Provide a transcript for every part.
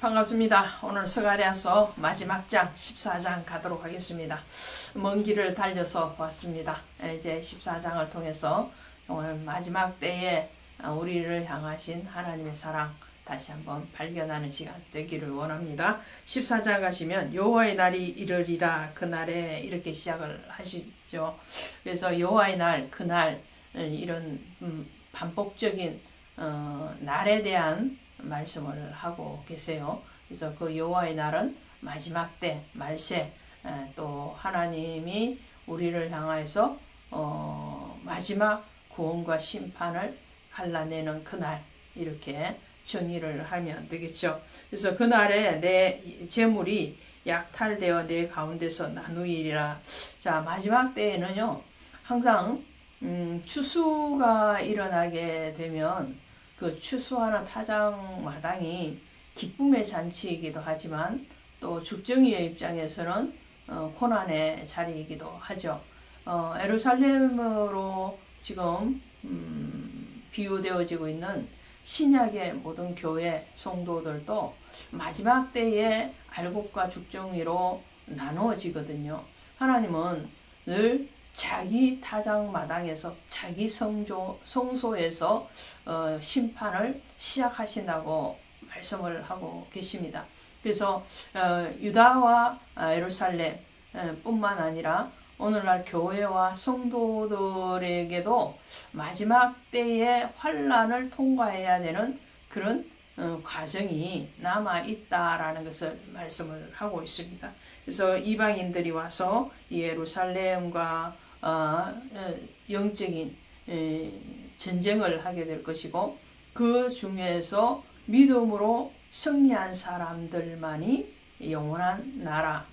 반갑습니다. 오늘 스가랴서 마지막 장 14장 가도록 하겠습니다. 먼 길을 달려서 왔습니다. 이제 14장을 통해서 오늘 마지막 때에 우리를 향하신 하나님의 사랑 다시 한번 발견하는 시간 되기를 원합니다. 14장 가시면 여호와의 날이 이르리라 그날에 이렇게 시작을 하시죠. 그래서 여호와의 날 그날 이런 반복적인 날에 대한 말씀을 하고 계세요. 그래서 그 여호와의 날은 마지막 때 말세, 또 하나님이 우리를 향하여서 마지막 구원과 심판을 갈라내는 그날, 이렇게 정의를 하면 되겠죠. 그래서 그날에 내 재물이 약탈되어 내 가운데서 나누이리라. 자, 마지막 때에는요, 항상 추수가 일어나게 되면 그 추수하는 타작마당이 기쁨의 잔치이기도 하지만 또 죽정이의 입장에서는 고난의 자리이기도 하죠. 예루살렘으로 지금 비유되어지고 있는 신약의 모든 교회 성도들도 마지막 때에 알곡과 죽정이로 나누어지거든요. 하나님은 늘 자기 타작마당에서 자기 성소에서 심판을 시작하신다고 말씀을 하고 계십니다. 그래서 유다와 예루살렘 뿐만 아니라 오늘날 교회와 성도들에게도 마지막 때의 환난을 통과해야 되는 그런 과정이 남아있다라는 것을 말씀을 하고 있습니다. 그래서 이방인들이 와서 예루살렘과 영적인 전쟁을 하게 될 것이고, 그 중에서 믿음으로 승리한 사람들만이 영원한 나라,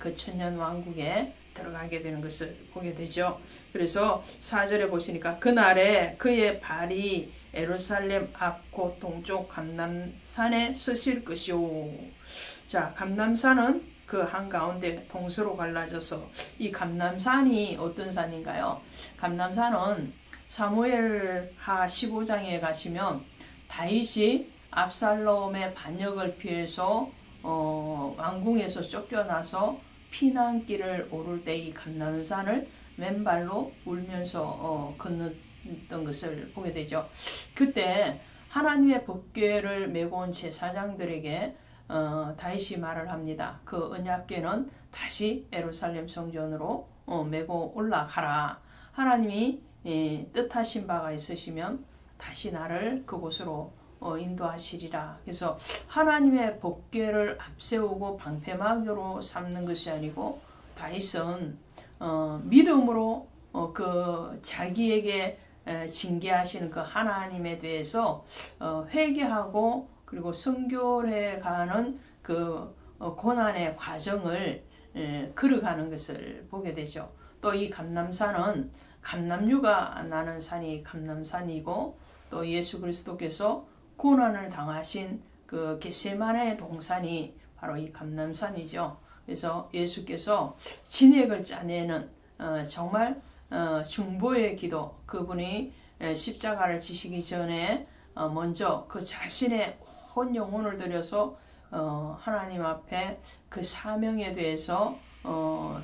그 천년왕국에 들어가게 되는 것을 보게 되죠. 그래서 4절에 보시니까 그날에 그의 발이 예루살렘 앞 곧 동쪽 감람산에 서실 것이오. 자, 감람산은 그 한가운데 동서로 갈라져서, 이 감람산이 어떤 산인가요? 감람산은 사무엘하 15장에 가시면 다윗이 압살롬의 반역을 피해서 왕궁에서 쫓겨나서 피난길을 오를 때 이 감람산을 맨발로 울면서 건넜던 것을 보게 되죠. 그때 하나님의 법궤를 메고 온 제사장들에게 다윗이 말을 합니다. 그 언약궤는 다시 예루살렘 성전으로 메고 올라가라. 하나님이 뜻하신 바가 있으시면 다시 나를 그곳으로 인도하시리라. 그래서 하나님의 법궤를 앞세우고 방패막으로 삼는 것이 아니고, 다윗은 믿음으로 그 자기에게 징계하시는 그 하나님에 대해서 회개하고 그리고 성결해 가는 그 고난의 과정을 걸어가는 것을 보게 되죠. 또 이 감람산은 감람류가 나는 산이 감람산이고, 또 예수 그리스도께서 고난을 당하신 그 겟세마네 동산이 바로 이 감람산이죠. 그래서 예수께서 진액을 짜내는 정말 중보의 기도, 그분이 십자가를 지시기 전에 먼저 그 자신의 온 영혼을 들여서 하나님 앞에 그 사명에 대해서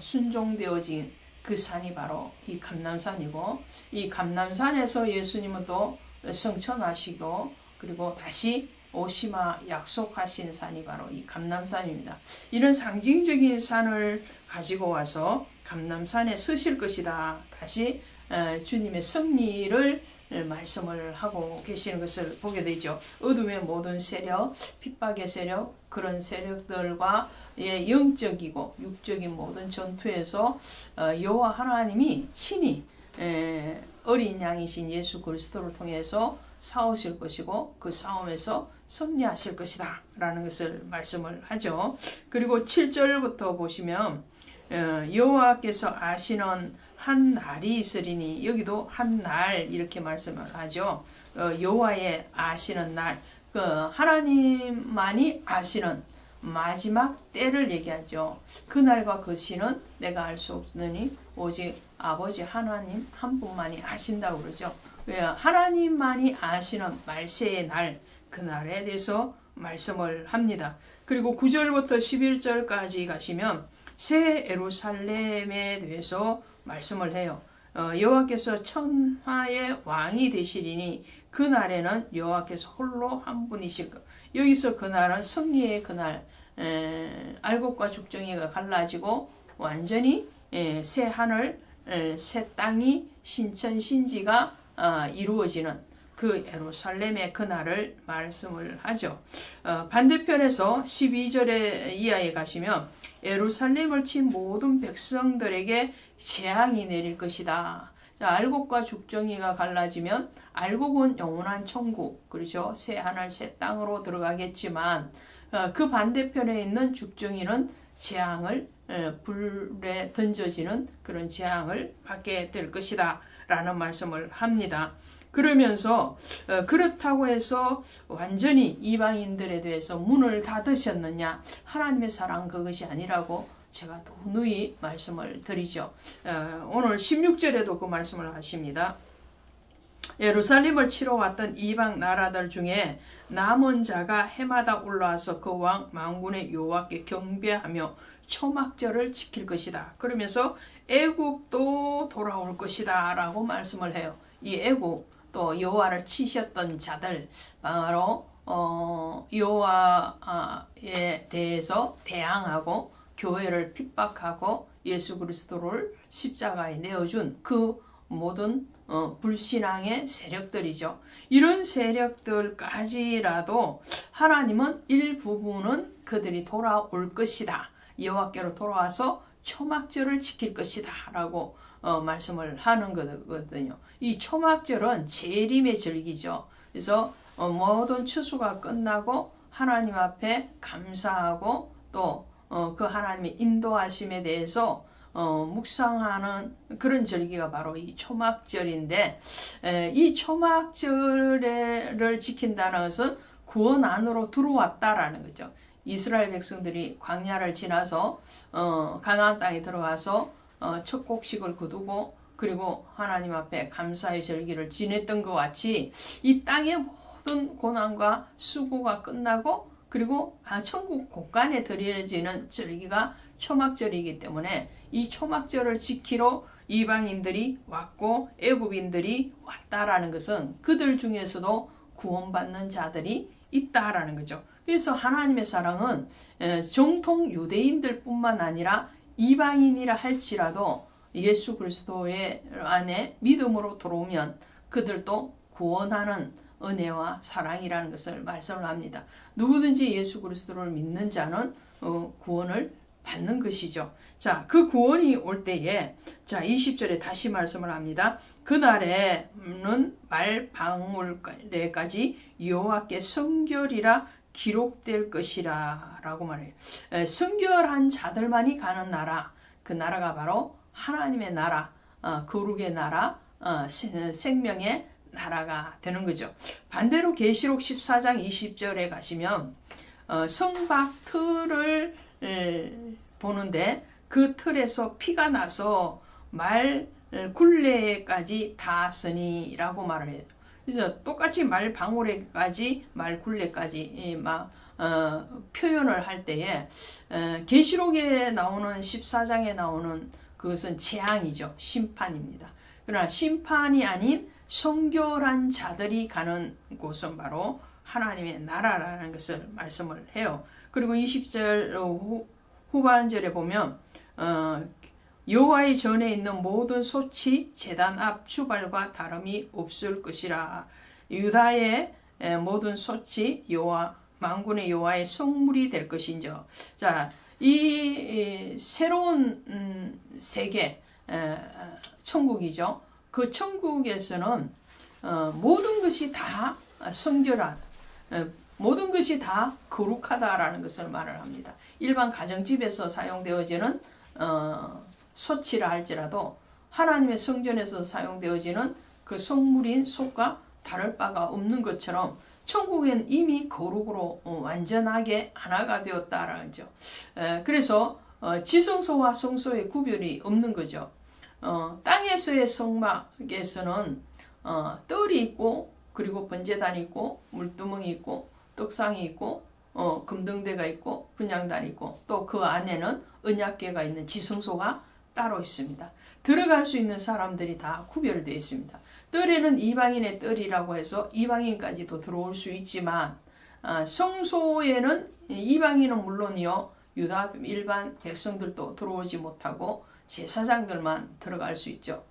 순종되어진 그 산이 바로 이 감람산이고, 이 감람산에서 예수님은 또 성천하시고 그리고 다시 오시마 약속하신 산이 바로 이 감람산입니다. 이런 상징적인 산을 가지고 와서 감람산에 서실 것이다. 다시 주님의 승리를 말씀을 하고 계시는 것을 보게 되죠. 어둠의 모든 세력, 핍박의 세력, 그런 세력들과의 영적이고 육적인 모든 전투에서 여호와 하나님이 친히 어린 양이신 예수 그리스도를 통해서 싸우실 것이고, 그 싸움에서 승리하실 것이다 라는 것을 말씀을 하죠. 그리고 7절부터 보시면 여호와께서 아시는 한 날이 있으리니, 여기도 한 날 이렇게 말씀을 하죠. 여호와의 아시는 날, 그 하나님만이 아시는 마지막 때를 얘기하죠. 그 날과 그 시는 내가 알 수 없으니 오직 아버지 하나님 한 분만이 아신다고 그러죠. 왜? 하나님만이 아시는 말세의 날, 그 날에 대해서 말씀을 합니다. 그리고 9절부터 11절까지 가시면 새 예루살렘에 대해서 말씀을 해요. 여호와께서 천하의 왕이 되시리니 그날에는 여호와께서 홀로 한 분이실 것. 여기서 그날은 승리의 그날, 알곡과 죽정이가 갈라지고 완전히 새 하늘, 새 땅이 신천신지가 이루어지는 그 예루살렘의 그날을 말씀을 하죠. 반대편에서 12절의 이하에 가시면 예루살렘을 친 모든 백성들에게 재앙이 내릴 것이다. 자, 알곡과 죽정이가 갈라지면 알곡은 영원한 천국, 그렇죠? 새 하늘 새 땅으로 들어가겠지만 그 반대편에 있는 죽정이는 재앙을 불에 던져지는 그런 재앙을 받게 될 것이다 라는 말씀을 합니다. 그러면서 그렇다고 해서 완전히 이방인들에 대해서 문을 닫으셨느냐? 하나님의 사랑 그것이 아니라고 제가 누누이 말씀을 드리죠. 오늘 16절에도 그 말씀을 하십니다. 예루살렘을 치러 왔던 이방 나라들 중에 남은 자가 해마다 올라와서 그 왕 만군의 여호와께 경배하며 초막절을 지킬 것이다. 그러면서 애굽도 돌아올 것이다 라고 말씀을 해요. 이 애굽 또 여호와를 치셨던 자들 바로 여호와에 대해서 대항하고 교회를 핍박하고 예수 그리스도를 십자가에 내어준 그 모든 불신앙의 세력들이죠. 이런 세력들까지라도 하나님은 일부분은 그들이 돌아올 것이다. 여호와께로 돌아와서 초막절을 지킬 것이다 라고 말씀을 하는 거거든요. 이 초막절은 재림의 절기죠. 그래서 모든 추수가 끝나고 하나님 앞에 감사하고 또 그 하나님의 인도하심에 대해서 묵상하는 그런 절기가 바로 이 초막절인데, 이 초막절을 지킨다는 것은 구원 안으로 들어왔다라는 거죠. 이스라엘 백성들이 광야를 지나서 가나안 땅에 들어가서 첫 곡식을 거두고 그리고 하나님 앞에 감사의 절기를 지냈던 것 같이 이 땅의 모든 고난과 수고가 끝나고 그리고 천국 곳간에 드려지는 절기가 초막절이기 때문에 이 초막절을 지키러 이방인들이 왔고 애굽인들이 왔다라는 것은 그들 중에서도 구원받는 자들이 있다라는 거죠. 그래서 하나님의 사랑은 정통 유대인들 뿐만 아니라 이방인이라 할지라도 예수 그리스도의 안에 믿음으로 들어오면 그들도 구원하는 은혜와 사랑이라는 것을 말씀을 합니다. 누구든지 예수 그리스도를 믿는 자는 구원을 받는 것이죠. 자, 그 구원이 올 때에 자 20절에 다시 말씀을 합니다. 그날에는 말방울에까지 여호와께 성결이라 기록될 것이라 라고 말해요. 성결한 자들만이 가는 나라, 그 나라가 바로 하나님의 나라, 거룩의 나라, 생명의 나라가 되는 거죠. 반대로 계시록 14장 20절에 가시면 성박 틀을 보는데 그 틀에서 피가 나서 말 굴레까지 닿았으니 라고 말을 해요. 그래서 똑같이 말 방울에까지 말 굴레까지 표현을 할 때에 계시록에 나오는 14장에 나오는 그것은 재앙이죠. 심판입니다. 그러나 심판이 아닌 성결한 자들이 가는 곳은 바로 하나님의 나라라는 것을 말씀을 해요. 그리고 20절 후반절에 보면 여호와의 전에 있는 모든 솥이 제단 앞 주발과 다름이 없을 것이라. 유다의 모든 솥이 여호와 만군의 여호와의 성물이 될 것인저. 자, 이 새로운 세계 천국이죠. 그 천국에서는 모든 것이 다 성결한, 모든 것이 다 거룩하다라는 것을 말을 합니다. 일반 가정집에서 사용되어지는 솥이라 할지라도 하나님의 성전에서 사용되어지는 그 성물인 솥과 다를 바가 없는 것처럼 천국엔 이미 거룩으로 완전하게 하나가 되었다라는 거죠. 그래서 지성소와 성소의 구별이 없는 거죠. 땅에서의 성막에서는 뜰이 있고 그리고 번제단이 있고 물두멍이 있고 떡상이 있고 금등대가 있고 분향단이 있고 또 그 안에는 언약궤가 있는 지성소가 따로 있습니다. 들어갈 수 있는 사람들이 다 구별되어 있습니다. 뜰에는 이방인의 뜰이라고 해서 이방인까지도 들어올 수 있지만 성소에는 이방인은 물론이요 유다 일반 백성들도 들어오지 못하고 제사장들만 들어갈 수 있죠.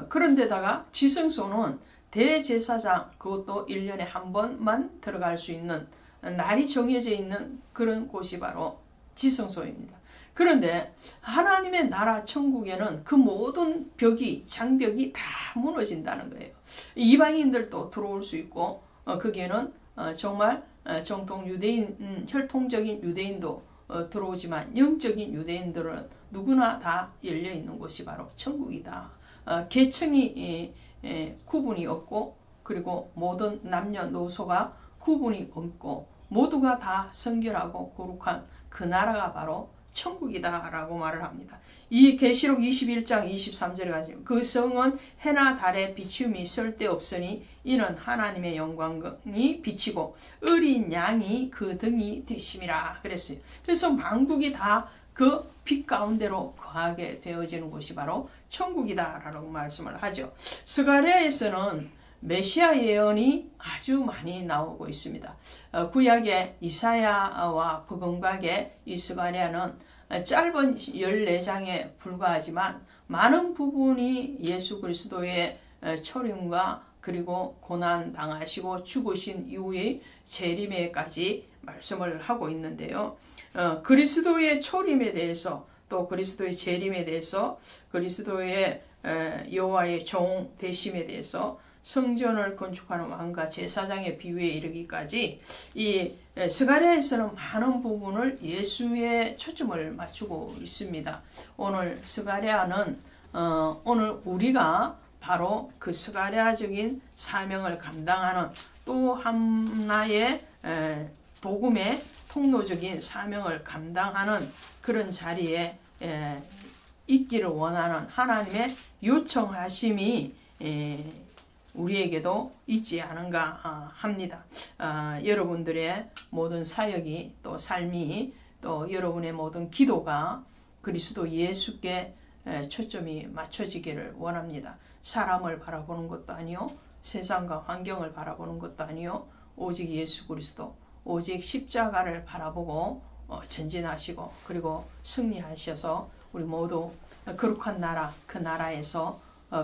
그런데다가 지성소는 대제사장 그것도 1년에 한 번만 들어갈 수 있는 날이 정해져 있는 그런 곳이 바로 지성소입니다. 그런데 하나님의 나라 천국에는 그 모든 장벽이 다 무너진다는 거예요. 이방인들도 들어올 수 있고 거기에는 정말 정통 유대인 혈통적인 유대인도 들어오지만 영적인 유대인들은 누구나 다 열려 있는 곳이 바로 천국이다. 계층이 구분이 없고 그리고 모든 남녀노소가 구분이 없고 모두가 다 성결하고 거룩한 그 나라가 바로 천국이다 라고 말을 합니다. 이 계시록 21장 23절에 가지고 그 성은 해나 달에 비춤이 쓸데없으니 이는 하나님의 영광이 비치고 어린 양이 그 등이 되심이라 그랬어요. 그래서 만국이 다 그 빛 가운데로 거하게 되어지는 곳이 바로 천국이다 라고 말씀을 하죠. 스가랴에서는 메시아 예언이 아주 많이 나오고 있습니다. 구약의 이사야와 북언박의 이 스가랴는 짧은 14장에 불과하지만 많은 부분이 예수 그리스도의 초림과 그리고 고난 당하시고 죽으신 이후의 재림에까지 말씀을 하고 있는데요. 그리스도의 초림에 대해서 또 그리스도의 재림에 대해서 그리스도의 여호와의 종 되심에 대해서 성전을 건축하는 왕과 제사장의 비유에 이르기까지 이 스가랴에서는 많은 부분을 예수의 초점을 맞추고 있습니다. 오늘 스가랴는 오늘 우리가 바로 그 스가랴적인 사명을 감당하는 또 하나의 복음의 통로적인 사명을 감당하는 그런 자리에 있기를 원하는 하나님의 요청하심이 우리에게도 있지 않은가 합니다. 여러분들의 모든 사역이 또 삶이 또 여러분의 모든 기도가 그리스도 예수께 초점이 맞춰지기를 원합니다. 사람을 바라보는 것도 아니요 세상과 환경을 바라보는 것도 아니요 오직 예수 그리스도 오직 십자가를 바라보고 전진하시고 그리고 승리하셔서 우리 모두 거룩한 나라 그 나라에서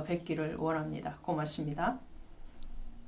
뵙기를 원합니다. 고맙습니다.